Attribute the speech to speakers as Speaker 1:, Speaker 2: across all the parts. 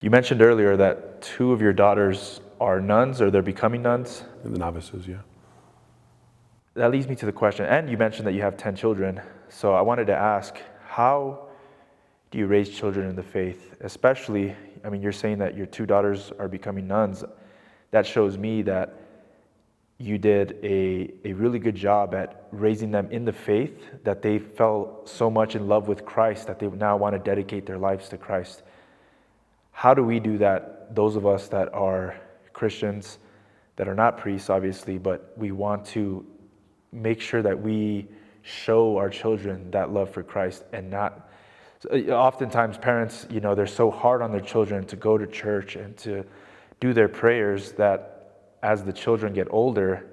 Speaker 1: You mentioned earlier that two of your daughters are nuns, or they're becoming nuns.
Speaker 2: And the novices, yeah.
Speaker 1: That leads me to the question, and you mentioned that you have 10 children. So I wanted to ask, how do you raise children in the faith? Especially, you're saying that your two daughters are becoming nuns. That shows me that you did a really good job at raising them in the faith, that they fell so much in love with Christ that they now want to dedicate their lives to Christ. How do we do that, those of us that are Christians, that are not priests, obviously, but we want to make sure that we show our children that love for Christ and not... Oftentimes parents, they're so hard on their children to go to church and to do their prayers that as the children get older,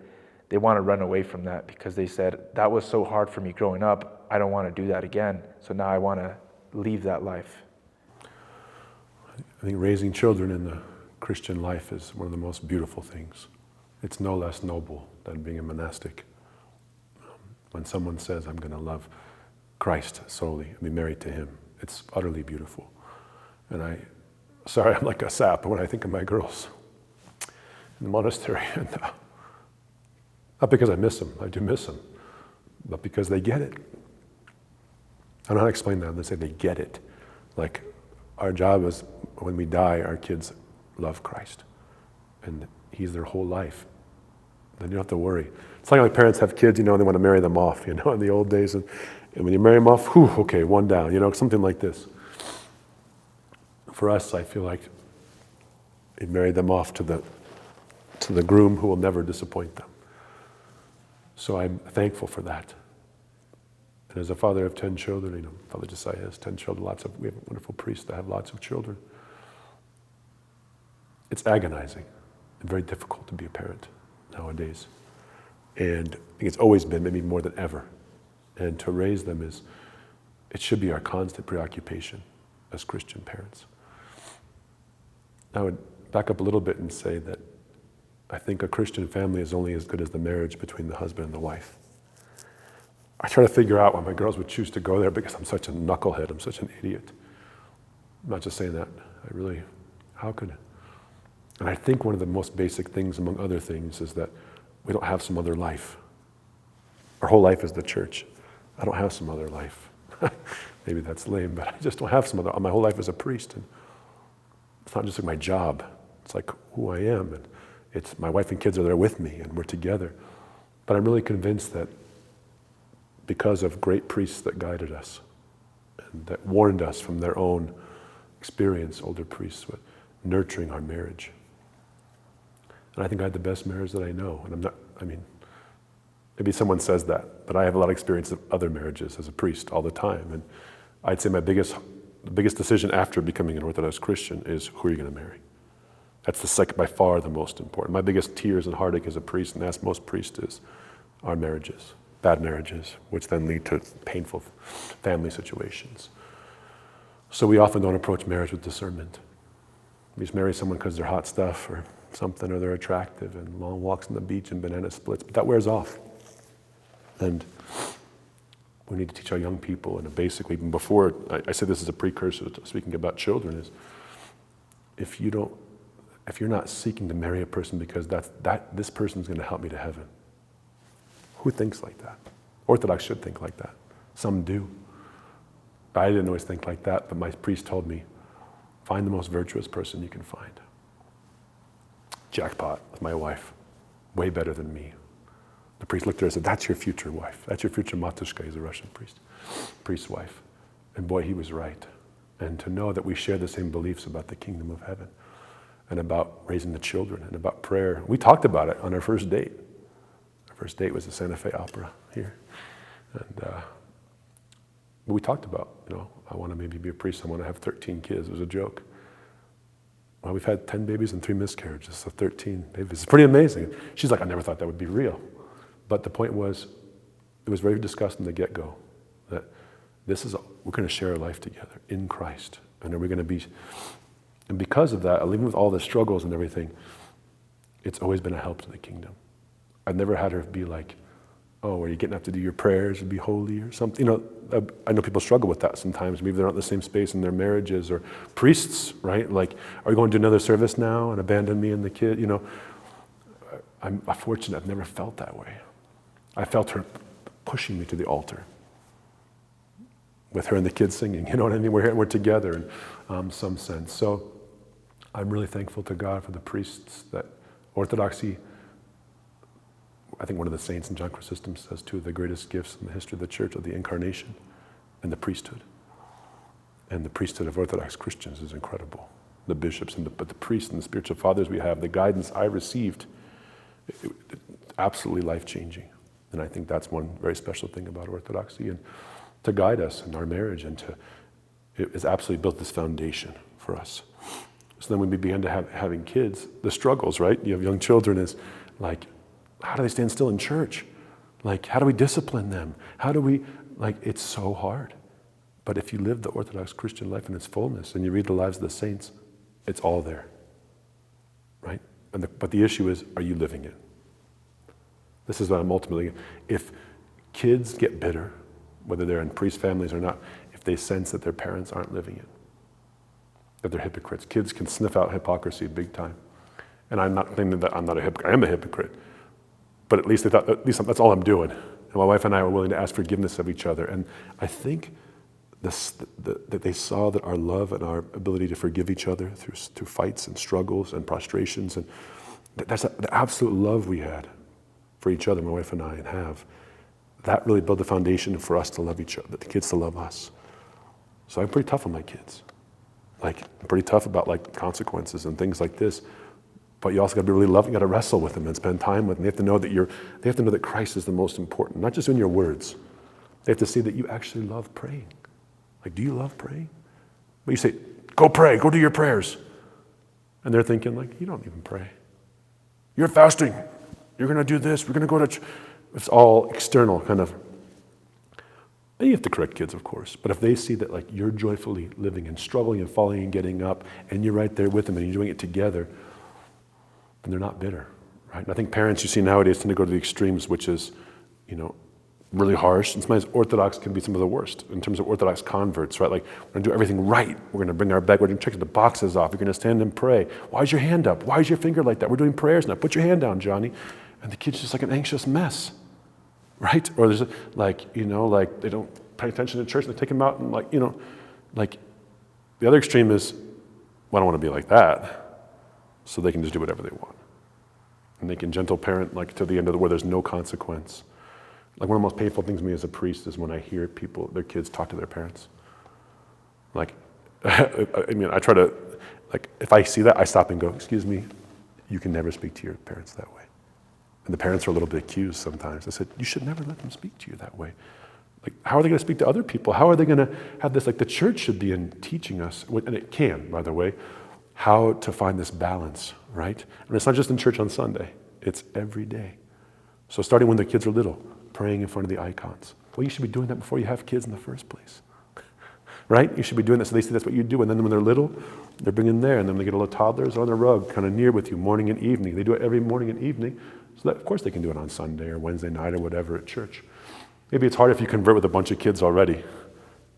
Speaker 1: they want to run away from that because they said, that was so hard for me growing up, I don't want to do that again, so now I want to leave that life.
Speaker 2: I think raising children in the Christian life is one of the most beautiful things. It's no less noble than being a monastic. When someone says, I'm going to love Christ solely and be married to him, it's utterly beautiful. And I'm like a sap when I think of my girls in the monastery. And not because I miss them, I do miss them, but because they get it. I don't know how to explain that. They say they get it. Like, our job is, when we die, our kids love Christ. And he's their whole life. Then you don't have to worry. It's like parents have kids, and they want to marry them off, in the old days. And when you marry them off, okay, one down, something like this. For us, I feel like we married them off to the groom who will never disappoint them. So I'm thankful for that. And as a father of 10 children, Father Josiah has 10 children, we have wonderful priests that have lots of children. It's agonizing and very difficult to be a parent nowadays. And I think it's always been, maybe more than ever. And to raise them it should be our constant preoccupation as Christian parents. I would back up a little bit and say that I think a Christian family is only as good as the marriage between the husband and the wife. I try to figure out why my girls would choose to go there because I'm such a knucklehead, I'm such an idiot. I'm not just saying that, how could it? And I think one of the most basic things, among other things, is that we don't have some other life. Our whole life is the church. I don't have some other life. Maybe that's lame, but I just don't have some other. My whole life is a priest, and it's not just like my job. It's like who I am, and it's my wife and kids are there with me, and we're together. But I'm really convinced that because of great priests that guided us and that warned us from their own experience, older priests, with nurturing our marriage. And I think I had the best marriage that I know. And maybe someone says that, but I have a lot of experience of other marriages as a priest all the time. And I'd say the biggest decision after becoming an Orthodox Christian is who are you going to marry? That's by far the most important. My biggest tears and heartache as a priest, and ask most priests, is our marriages, bad marriages, which then lead to painful family situations. So we often don't approach marriage with discernment. We just marry someone because they're hot stuff or something, or they're attractive, and long walks on the beach and banana splits, but that wears off. And we need to teach our young people, and basically, even before, I say this as a precursor to speaking about children, is if you're not seeking to marry a person because this person's going to help me to heaven, who thinks like that? Orthodox should think like that. Some do. I didn't always think like that, but my priest told me, find the most virtuous person you can find. Jackpot with my wife, way better than me. The priest looked at her and said, that's your future wife. That's your future matushka. He's a Russian priest's wife. And boy, he was right. And to know that we share the same beliefs about the kingdom of heaven and about raising the children and about prayer. We talked about it on our first date. Our first date was the Santa Fe Opera here. And we talked about, I want to maybe be a priest. I want to have 13 kids. It was a joke. Well, we've had 10 babies and 3 miscarriages, so 13 babies. It's pretty amazing. She's like, I never thought that would be real. But the point was, it was very discussed in the get-go that we're going to share our life together in Christ. And are we going to be, and because of that, even with all the struggles and everything, it's always been a help to the kingdom. I've never had her be like, Oh, are you getting up to do your prayers and be holy or something? I know people struggle with that sometimes. Maybe they're not in the same space in their marriages, or priests, right? Like, are you going to another service now and abandon me and the kid? I'm fortunate. I've never felt that way. I felt her pushing me to the altar with her and the kids singing. You know what I mean? We're together in some sense. So I'm really thankful to God for the priests that Orthodoxy. I think one of the saints in John Chrysostom says two of the greatest gifts in the history of the church are the incarnation and the priesthood. And the priesthood of Orthodox Christians is incredible. The bishops, but the priests and the spiritual fathers we have, the guidance I received, absolutely life-changing. And I think that's one very special thing about Orthodoxy, and to guide us in our marriage, and it has absolutely built this foundation for us. So then when we began to having kids, the struggles, right? You have young children, is like, how do they stand still in church? Like, how do we discipline them? How do we, it's so hard. But if you live the Orthodox Christian life in its fullness, and you read the lives of the saints, it's all there, right? But the issue is, are you living it? This is what I'm ultimately, if kids get bitter, whether they're in priest families or not, if they sense that their parents aren't living it, that they're hypocrites. Kids can sniff out hypocrisy big time. And I'm not thinking that I'm not a hypocrite. I am a hypocrite. But at least they thought, that's all I'm doing. And my wife and I were willing to ask forgiveness of each other. And I think that they saw that our love and our ability to forgive each other through fights and struggles and prostrations, and that's the absolute love we had for each other, my wife and I, and have. That really built the foundation for us to love each other, the kids to love us. So I'm pretty tough on my kids. I'm pretty tough about consequences and things like this. But you also got to be really loving. You got to wrestle with them and spend time with them. They have to know that Christ is the most important, not just in your words. They have to see that you actually love praying. Do you love praying? But you say, go pray, go do your prayers. And they're thinking, you don't even pray. You're fasting. You're going to do this. We're going to go to It's all external, kind of. And you have to correct kids, of course. But if they see that you're joyfully living and struggling and falling and getting up, and you're right there with them and you're doing it together, then they're not bitter, right? And I think parents you see nowadays tend to go to the extremes, which is, really harsh. And sometimes Orthodox can be some of the worst in terms of Orthodox converts, right? We're going to do everything right. We're going to bring our bag. We're going to check the boxes off. You're going to stand and pray. Why is your hand up? Why is your finger like that? We're doing prayers now. Put your hand down, Johnny. And the kid's just an anxious mess, right? Or there's they don't pay attention to church and they take him out and the other extreme is, well, I don't want to be like that. So they can just do whatever they want. And they can gentle parent to the end of where there's no consequence. One of the most painful things to me as a priest is when I hear their kids talk to their parents. I try to, if I see that, I stop and go, excuse me, you can never speak to your parents that way. And the parents are a little bit accused sometimes. I said, you should never let them speak to you that way. How are they going to speak to other people? How are they going to have this, the church should be in teaching us, and it can, by the way, how to find this balance, right? And it's not just in church on Sunday, it's every day. So starting when the kids are little, praying in front of the icons. Well, you should be doing that before you have kids in the first place, right? You should be doing that so they see that's what you do. And then when they're little, they're bringing there, and then they get a little toddlers on the rug, kind of near with you, morning and evening. They do it every morning and evening, so that, of course, they can do it on Sunday or Wednesday night or whatever at church. Maybe it's hard if you convert with a bunch of kids already,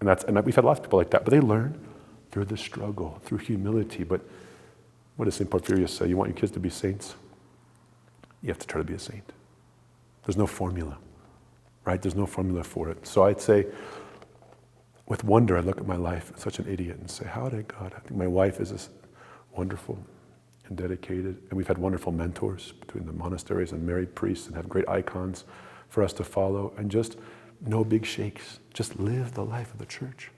Speaker 2: and we've had lots of people like that, but they learn through the struggle, through humility. But what does St. Porphyrius say? You want your kids to be saints? You have to try to be a saint. There's no formula. Right? There's no formula for it. So I'd say, with wonder, I look at my life as such an idiot and say, how did God? I think my wife is this wonderful and dedicated, and we've had wonderful mentors between the monasteries and married priests, and have great icons for us to follow, and just no big shakes. Just live the life of the church.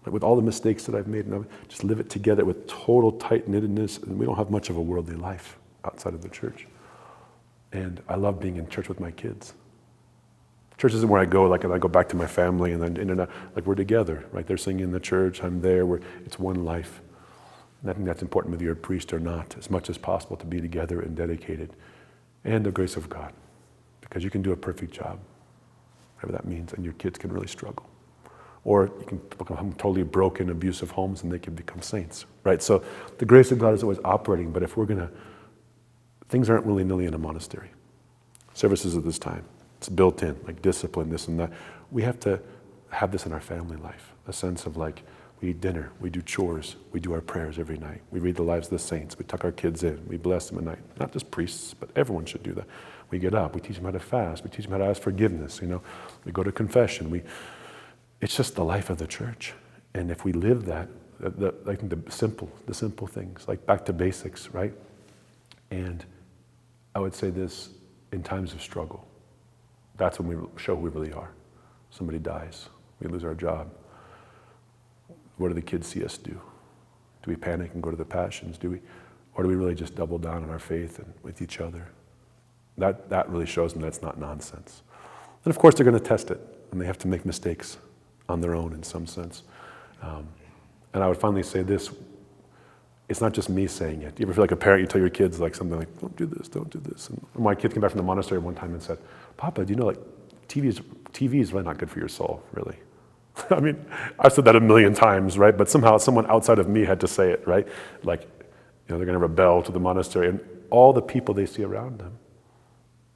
Speaker 2: With all the mistakes that I've made, and just live it together with total tight-knittedness, and we don't have much of a worldly life outside of the church. And I love being in church with my kids. Church isn't where I go, and I go back to my family, and then we're together, right? They're singing in the church, I'm there, it's one life. And I think that's important whether you're a priest or not, as much as possible to be together and dedicated. And the grace of God, because you can do a perfect job, whatever that means, and your kids can really struggle. Or you can become totally broken, abusive homes, and they can become saints, right? So the grace of God is always operating, but if things aren't willy-nilly in a monastery. Services at this time. It's built in, like discipline, this and that. We have to have this in our family life, a sense of like, we eat dinner, we do chores, we do our prayers every night, we read the lives of the saints, we tuck our kids in, we bless them at night. Not just priests, but everyone should do that. We get up, we teach them how to fast, we teach them how to ask forgiveness, we go to confession. It's just the life of the church. And if we live that, I think the simple things, like back to basics, right? And I would say this, in times of struggle, that's when we show who we really are. Somebody dies, we lose our job. What do the kids see us do? Do we panic and go to the passions? Or do we really just double down on our faith and with each other? That really shows them that's not nonsense. And of course they're going to test it, and they have to make mistakes on their own in some sense. And I would finally say this, it's not just me saying it. You ever feel like a parent, you tell your kids like something like, don't do this. And my kid came back from the monastery one time and said, Papa, do you know like TV is really not good for your soul, really. I mean, I've said that a million times, right? But somehow someone outside of me had to say it, right? Like, they're going to rebel to the monastery, and all the people they see around them,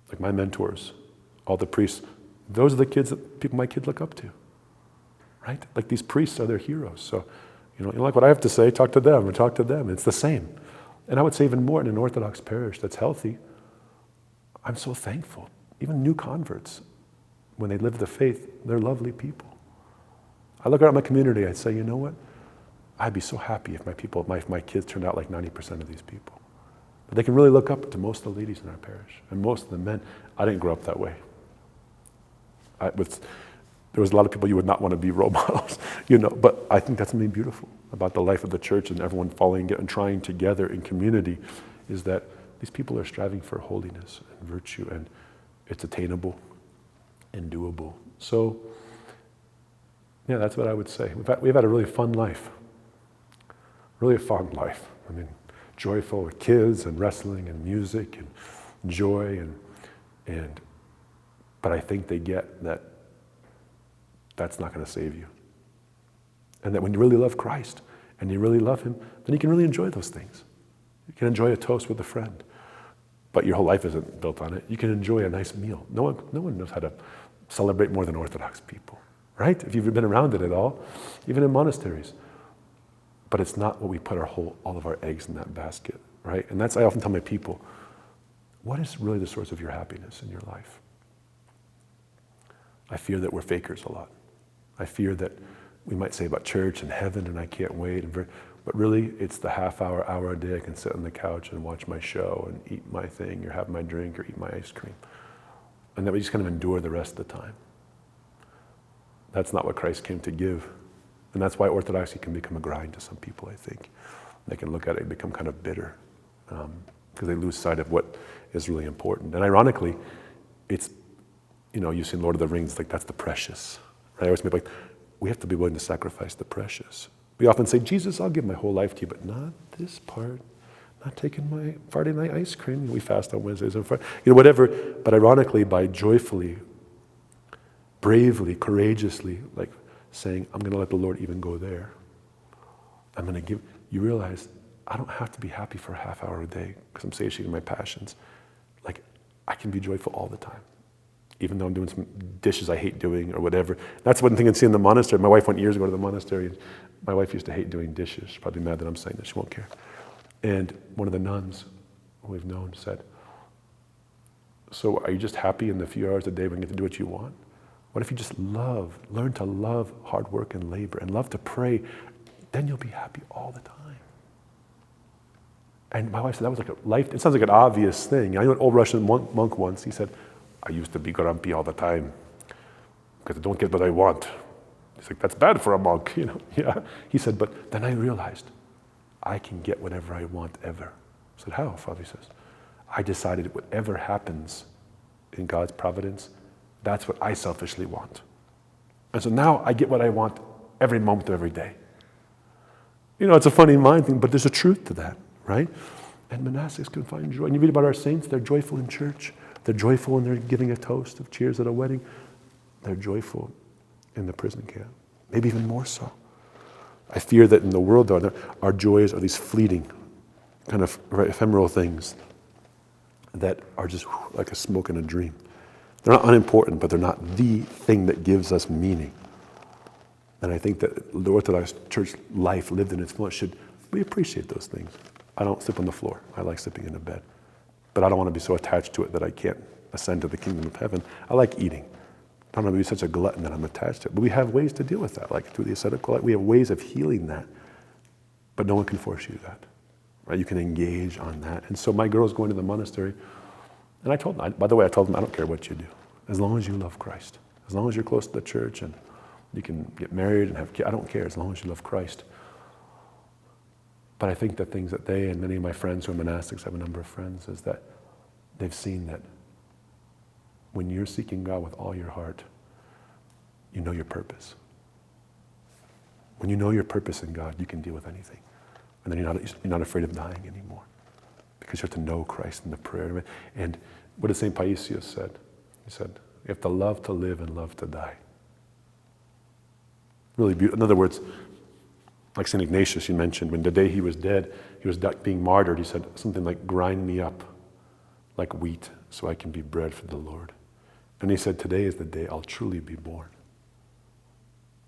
Speaker 2: like my mentors, all the priests, those are the kids that people my kids look up to, right? Like these priests are their heroes. So, you like what I have to say, talk to them or talk to them. It's the same. And I would say even more in an Orthodox parish that's healthy, I'm so thankful. Even new converts, when they live the faith, they're lovely people. I look around my community, I say, you know what? I'd be so happy if my kids turned out like 90% of these people. But they can really look up to most of the ladies in our parish, and most of the men. I didn't grow up that way. There was a lot of people you would not want to be role models, but I think that's something beautiful about the life of the church and everyone following it and trying together in community, is that these people are striving for holiness and virtue, and it's attainable and doable. So, yeah, that's what I would say. We've had a really fun life. Really a fun life. I mean, joyful with kids and wrestling and music and joy but I think they get that that's not going to save you. And that when you really love Christ and you really love Him, then you can really enjoy those things. You can enjoy a toast with a friend, but your whole life isn't built on it. You can enjoy a nice meal. No one knows how to celebrate more than Orthodox people, right? If you've been around it at all, even in monasteries. But it's not what we put all of our eggs in that basket, right? And I often tell my people, what is really the source of your happiness in your life? I fear that we're fakers a lot. I fear that we might say about church and heaven and I can't wait, but really it's the hour a day I can sit on the couch and watch my show and eat my thing or have my drink or eat my ice cream. And that we just kind of endure the rest of the time. That's not what Christ came to give. And that's why Orthodoxy can become a grind to some people, I think. They can look at it and become kind of bitter because they lose sight of what is really important. And ironically, it's, you've seen Lord of the Rings, like that's the precious. Right? I always make like, we have to be willing to sacrifice the precious. We often say, Jesus, I'll give my whole life to you, but not this part. Not taking my Friday night ice cream. We fast on Wednesdays and Fridays. Whatever. But ironically, by joyfully, bravely, courageously, like saying, I'm going to let the Lord even go there. I'm going to give, you realize, I don't have to be happy for a half hour a day because I'm satiating my passions. Like, I can be joyful all the time. Even though I'm doing some dishes I hate doing or whatever. That's one thing I see in the monastery. My wife went years ago to the monastery, and my wife used to hate doing dishes. She's probably mad that I'm saying this, she won't care. And one of the nuns who we've known said, so are you just happy in the few hours a day when you get to do what you want? What if you just learn to love hard work and labor and love to pray, then you'll be happy all the time. And my wife said that was like a life, it sounds like an obvious thing. I knew an old Russian monk once, he said, I used to be grumpy all the time because I don't get what I want. He's like, that's bad for a monk, Yeah. He said, but then I realized I can get whatever I want ever. I said, how, Father? He says, I decided whatever happens in God's providence, that's what I selfishly want. And so now I get what I want every moment of every day. It's a funny mind thing, but there's a truth to that, right? And monastics can find joy. And you read about our saints, they're joyful in church. They're joyful when they're giving a toast of cheers at a wedding. They're joyful in the prison camp, maybe even more so. I fear that in the world, though, our joys are these fleeting, kind of ephemeral things that are just like a smoke in a dream. They're not unimportant, but they're not the thing that gives us meaning. And I think that the Orthodox Church life lived in its fullness we appreciate those things. I don't sleep on the floor. I like sleeping in a bed. But I don't want to be so attached to it that I can't ascend to the kingdom of heaven. I like eating. I don't want to be such a glutton that I'm attached to it. But we have ways to deal with that, like through the ascetical life. We have ways of healing that. But no one can force you to that. Right? You can engage on that. And so my girl's going to the monastery. And I told them, by the way, I told them, I don't care what you do. As long as you love Christ. As long as you're close to the church and you can get married and have kids. I don't care as long as you love Christ. But I think the things that they and many of my friends who are monastics, I have a number of friends, is that they've seen that when you're seeking God with all your heart, you know your purpose. When you know your purpose in God, you can deal with anything. And then you're not afraid of dying anymore. Because you have to know Christ in the prayer. And what did St. Payson said? He said, you have to love to live and love to die. Really beautiful. In other words, like St. Ignatius, you mentioned, when the day he was dead, he was being martyred, he said something like, grind me up like wheat so I can be bread for the Lord. And he said, today is the day I'll truly be born.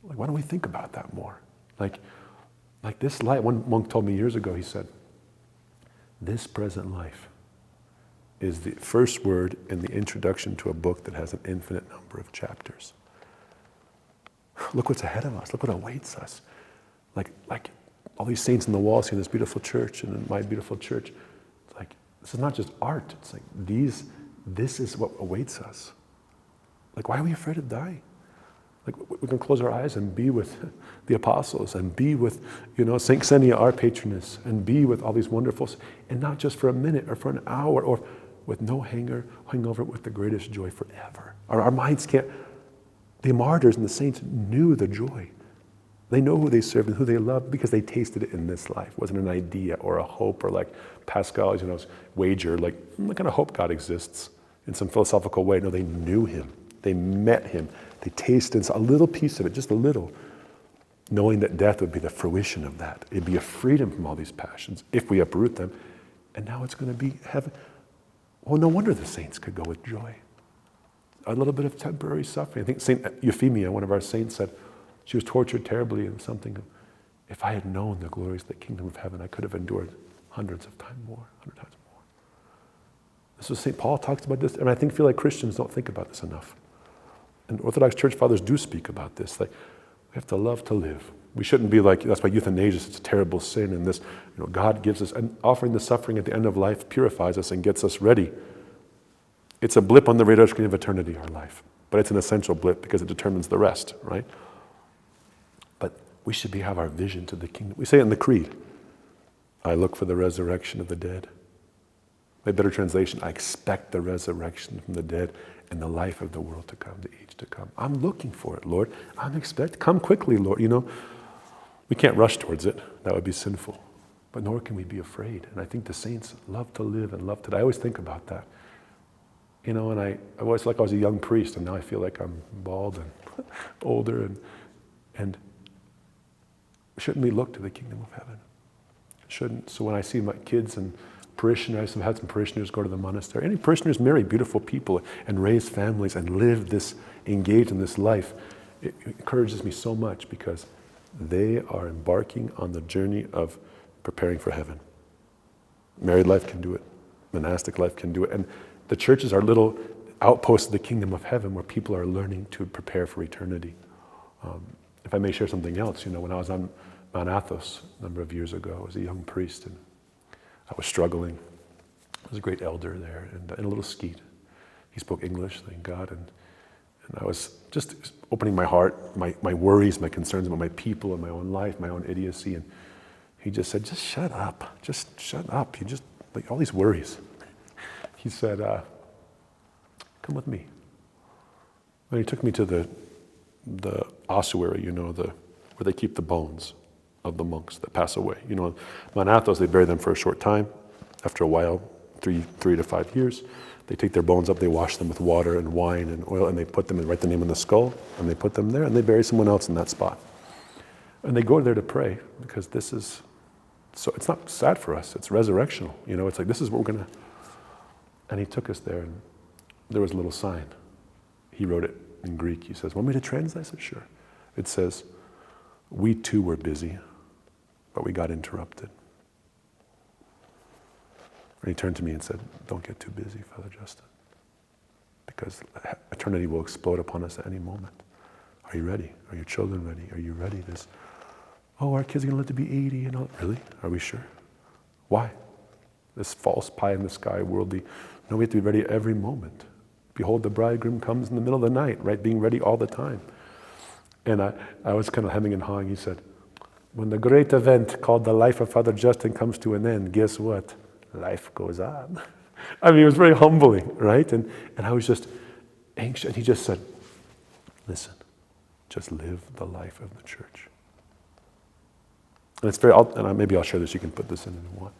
Speaker 2: Like, why don't we think about that more? Like this life, one monk told me years ago, he said, this present life is the first word in the introduction to a book that has an infinite number of chapters. Look what's ahead of us. Look what awaits us. Like all these saints in the walls here in this beautiful church and in my beautiful church. It's like, this is not just art. It's like this is what awaits us. Like, why are we afraid of dying? Like, we can close our eyes and be with the apostles and be with, St. Xenia, our patroness, and be with all these wonderful, and not just for a minute or for an hour or with no hangover, with the greatest joy forever. Our minds can't. The martyrs and the saints knew the joy. They know who they served and who they loved because they tasted it in this life. It wasn't an idea or a hope or like Pascal's, wager, like, what kind of hope God exists in some philosophical way? No, they knew him. They met him. They tasted a little piece of it, just a little, knowing that death would be the fruition of that. It'd be a freedom from all these passions if we uproot them. And now it's going to be heaven. Well, no wonder the saints could go with joy. A little bit of temporary suffering. I think St. Euphemia, one of our saints, said she was tortured terribly in something. If I had known the glories of the kingdom of heaven, I could have endured 100 times more. This was St. Paul talks about this, and I feel like Christians don't think about this enough. And Orthodox church fathers do speak about this. Like, we have to love to live. We shouldn't be like, that's why euthanasia is a terrible sin, and this, God gives us, and offering the suffering at the end of life purifies us and gets us ready. It's a blip on the radar screen of eternity, our life. But it's an essential blip because it determines the rest, right? But we should have our vision to the kingdom. We say it in the creed. I look for the resurrection of the dead. A better translation, I expect the resurrection from the dead and the life of the world to come, the age to come. I'm looking for it, Lord. Come quickly, Lord. We can't rush towards it. That would be sinful. But nor can we be afraid. And I think the saints love to live and love to die. I always think about that. And I always feel like I was a young priest, and now I feel like I'm bald and older. And shouldn't we look to the kingdom of heaven? Shouldn't. So when I see my kids and parishioners, I've had some parishioners go to the monastery. Any parishioners marry beautiful people and raise families and engage in this life. It encourages me so much because they are embarking on the journey of preparing for heaven. Married life can do it. Monastic life can do it. And the churches are little outposts of the kingdom of heaven where people are learning to prepare for eternity. If I may share something else, when I was on Mount Athos a number of years ago, I was a young priest and I was struggling. There was a great elder there and a little skeet. He spoke English, thank God, and I was just opening my heart, my worries, my concerns about my people and my own life, my own idiocy, and he just said, just shut up. You just, like, all these worries. He said, come with me. And he took me to the ossuary, where they keep the bones of the monks that pass away. Mount Athos, they bury them for a short time. After a while, 3 to 5 years, they take their bones up, they wash them with water and wine and oil, and they put them and write the name on the skull, and they put them there, and they bury someone else in that spot. And they go there to pray, because so it's not sad for us, it's resurrectional. It's like, this is what we're going to. And he took us there, and there was a little sign. He wrote it in Greek. He says, want me to translate? I said, sure. It says, we too were busy, but we got interrupted. And he turned to me and said, don't get too busy, Father Justin, because eternity will explode upon us at any moment. Are you ready? Are your children ready? Are you ready? Our kids are going to live to be 80 and all. Really? Are we sure? Why? This false pie in the sky, worldly. No, we have to be ready every moment. Behold, the bridegroom comes in the middle of the night, right? Being ready all the time. And I was kind of hemming and hawing. He said, when the great event called the life of Father Justin comes to an end, guess what? Life goes on. I mean, it was very humbling, right? And I was just anxious. And he just said, listen, just live the life of the church. And it's very, maybe I'll share this, you can put this in if you want.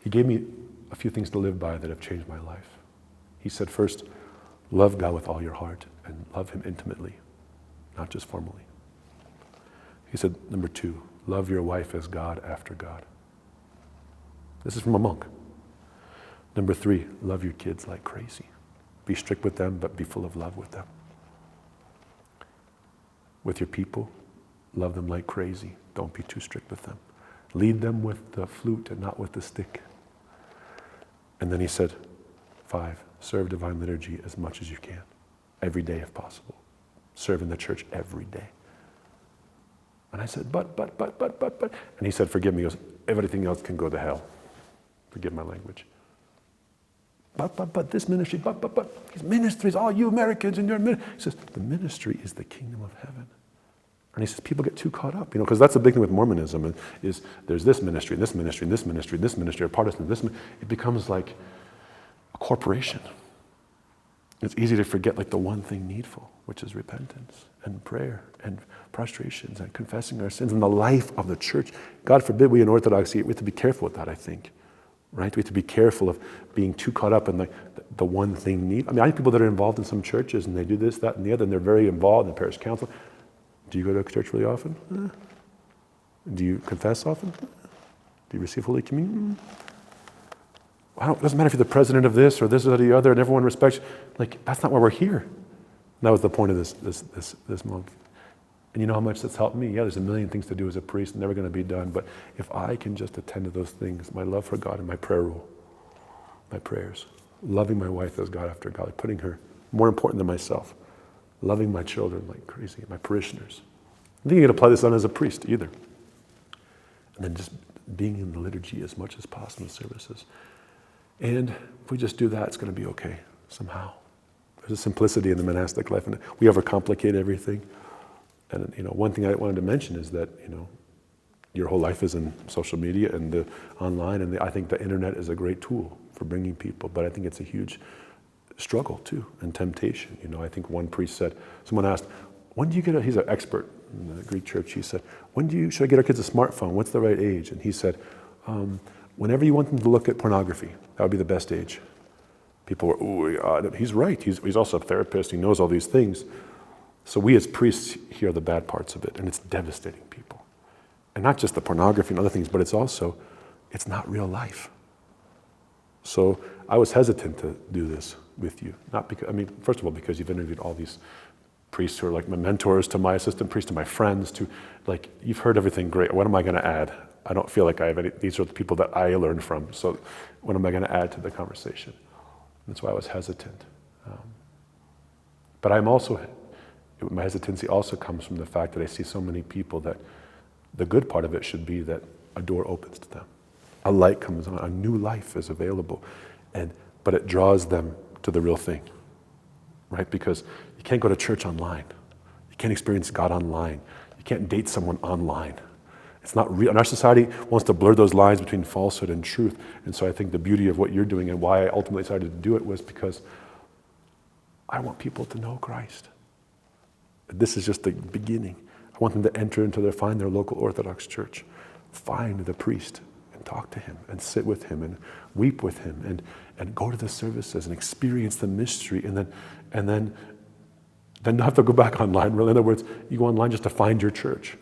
Speaker 2: He gave me a few things to live by that have changed my life. He said, first, love God with all your heart and love him intimately, not just formally. He said, number 2, love your wife as God after God. This is from a monk. Number 3, love your kids like crazy. Be strict with them, but be full of love with them. With your people, love them like crazy. Don't be too strict with them. Lead them with the flute and not with the stick. And then he said, 5, serve divine liturgy as much as you can. Every day if possible. Serve in the church every day. And I said, but. And he said, forgive me. He goes, everything else can go to hell. Forgive my language. But this ministry, but. These ministries, all you Americans in your ministry. He says, the ministry is the kingdom of heaven. And he says, people get too caught up, because that's the big thing with Mormonism is there's this ministry, and this ministry, and this ministry, and this ministry, or Protestant, it becomes like a corporation. It's easy to forget like the one thing needful, which is repentance and prayer and prostrations and confessing our sins and the life of the church. God forbid we in Orthodoxy, we have to be careful with that, I think. Right? We have to be careful of being too caught up in the one thing need. I mean, I have people that are involved in some churches and they do this, that, and the other, and they're very involved in the parish council. Do you go to church really often? Do you confess often? Do you receive Holy Communion? It doesn't matter if you're the president of this or this or the other, and everyone respects you. Like, that's not why we're here. And that was the point of this monk. And you know how much that's helped me? Yeah, there's a million things to do as a priest, never going to be done. But if I can just attend to those things, my love for God and my prayer rule, my prayers, loving my wife as God after God, putting her more important than myself, loving my children like crazy, my parishioners. I think you can apply this on as a priest either. And then just being in the liturgy as much as possible in services. And if we just do that, it's going to be okay somehow. There's a simplicity in the monastic life, and we overcomplicate everything. And one thing I wanted to mention is that your whole life is in social media and online, and I think the internet is a great tool for bringing people. But I think it's a huge struggle too and temptation. I think one priest said, someone asked, when do you get he's an expert in the Greek church. He said, should I get our kids a smartphone? What's the right age? And he said, whenever you want them to look at pornography, that would be the best age. People were, he's right. He's also a therapist. He knows all these things. So we as priests hear the bad parts of it, and it's devastating people. And not just the pornography and other things, but it's not real life. So I was hesitant to do this with you. Not because, first of all, because you've interviewed all these priests who are like my mentors to my assistant priests, to my friends, you've heard everything great. What am I going to add? I don't feel like I have any, these are the people that I learned from. So what am I going to add to the conversation? That's why I was hesitant. But my hesitancy also comes from the fact that I see so many people that the good part of it should be that a door opens to them. A light comes on, a new life is available, but it draws them to the real thing, right? Because you can't go to church online. You can't experience God online. You can't date someone online. It's not real. And our society wants to blur those lines between falsehood and truth. And so I think the beauty of what you're doing and why I ultimately decided to do it was because I want people to know Christ. This is just the beginning. I want them to enter into find their local Orthodox church, find the priest and talk to him and sit with him and weep with him and go to the services and experience the mystery and then not have to go back online. Really, in other words, you go online just to find your church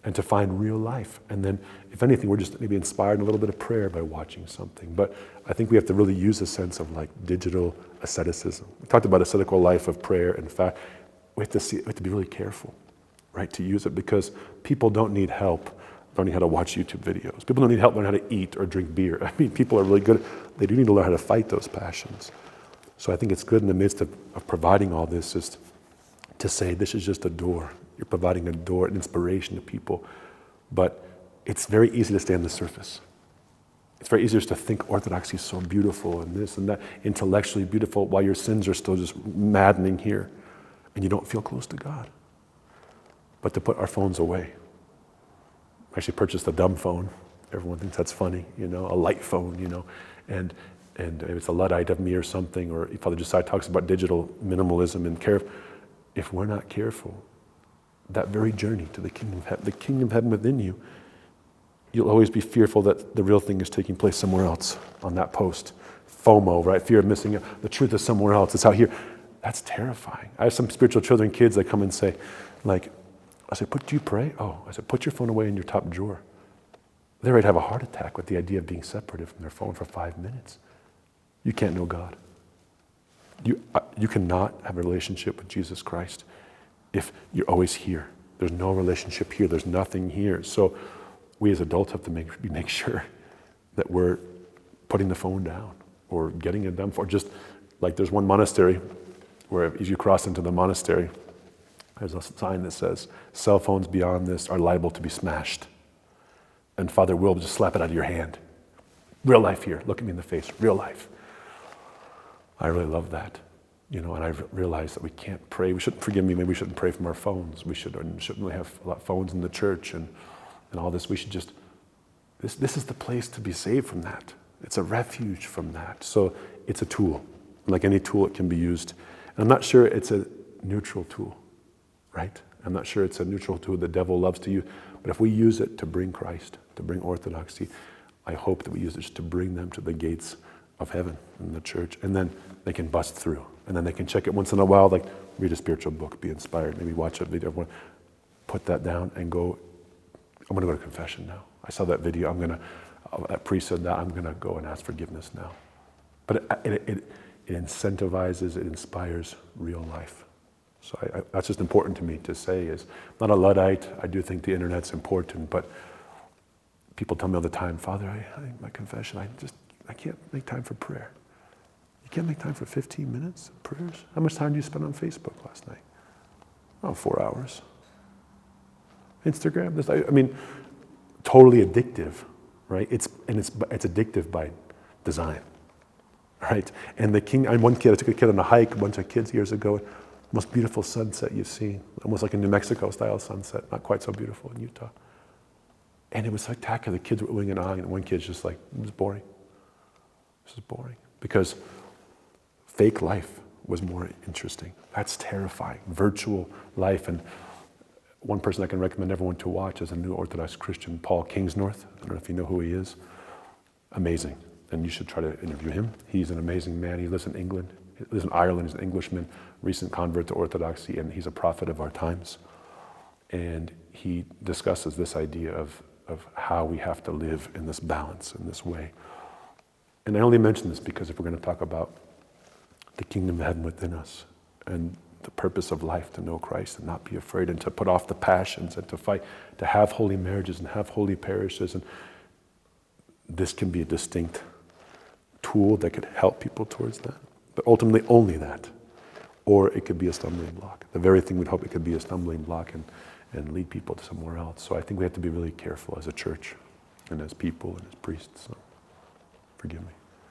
Speaker 2: and to find real life. And then, if anything, we're just maybe inspired in a little bit of prayer by watching something. But I think we have to really use a sense of like digital asceticism. We talked about ascetical life of prayer and fast. We have to be really careful, right, to use it, because people don't need help learning how to watch YouTube videos. People don't need help learning how to eat or drink beer. I mean, people are really good. They do need to learn how to fight those passions. So I think it's good in the midst of providing all this is to say this is just a door. You're providing a door, an inspiration to people. But it's very easy to stay on the surface. It's very easy just to think orthodoxy is so beautiful and this and that, intellectually beautiful, while your sins are still just maddening here and you don't feel close to God. But to put our phones away. I actually purchased a dumb phone. Everyone thinks that's funny, a light phone, and it's a Luddite of me or something, or Father Josiah talks about digital minimalism and care. If we're not careful, that very journey to the kingdom of heaven within you, you'll always be fearful that the real thing is taking place somewhere else on that post. FOMO, right? Fear of missing out. The truth is somewhere else. It's out here. That's terrifying. I have some spiritual children, kids that come and say, like, I said, do you pray? Oh, I said, put your phone away in your top drawer. They're ready to have a heart attack with the idea of being separated from their phone for 5 minutes. You can't know God. You cannot have a relationship with Jesus Christ if you're always here. There's no relationship here. There's nothing here. So we as adults have to make sure that we're putting the phone down or getting it done for. Just like there's one monastery where if you cross into the monastery, there's a sign that says, cell phones beyond this are liable to be smashed. And Father will just slap it out of your hand. Real life here. Look at me in the face. Real life. I really love that. And I realize that we can't pray. We shouldn't, forgive me, maybe we shouldn't pray from our phones. We shouldn't really have a lot of phones in the church and all this. We should just, this is the place to be saved from that. It's a refuge from that. So it's a tool. Like any tool, it can be used. And I'm not sure it's a neutral tool. Right? I'm not sure it's a neutral tool the devil loves to use, but if we use it to bring Christ, to bring orthodoxy, I hope that we use it just to bring them to the gates of heaven in the church, and then they can bust through, and then they can check it once in a while, like read a spiritual book, be inspired, maybe watch a video, put that down and go, I'm going to go to confession now. I saw that video, that priest said that, I'm going to go and ask forgiveness now. But it incentivizes, it inspires real life. So that's just important to me to say is, I'm not a Luddite, I do think the internet's important, but people tell me all the time, Father, my confession, I can't make time for prayer. You can't make time for 15 minutes of prayers? How much time did you spend on Facebook last night? Oh, 4 hours. Instagram, totally addictive, right? It's addictive by design, right? And I took a kid on a hike, a bunch of kids years ago, most beautiful sunset you've seen, almost like a New Mexico style sunset, not quite so beautiful in Utah. And it was spectacular. The kids were oohing and ahhing, and one kid's just like, it was boring. This is boring. Because fake life was more interesting. That's terrifying. Virtual life. And one person I can recommend everyone to watch is a new Orthodox Christian, Paul Kingsnorth. I don't know if you know who he is. Amazing. And you should try to interview him. He's an amazing man. He lives in England. He lives in Ireland. He's an Englishman, recent convert to Orthodoxy, and he's a prophet of our times. And he discusses this idea of how we have to live in this balance, in this way. And I only mention this because if we're going to talk about the kingdom of heaven within us and the purpose of life, to know Christ and not be afraid and to put off the passions and to fight, to have holy marriages and have holy parishes, and this can be a distinct tool that could help people towards that. But ultimately only that. Or it could be a stumbling block. The very thing we'd hope it could be a stumbling block and lead people to somewhere else. So I think we have to be really careful as a church and as people and as priests. So forgive me.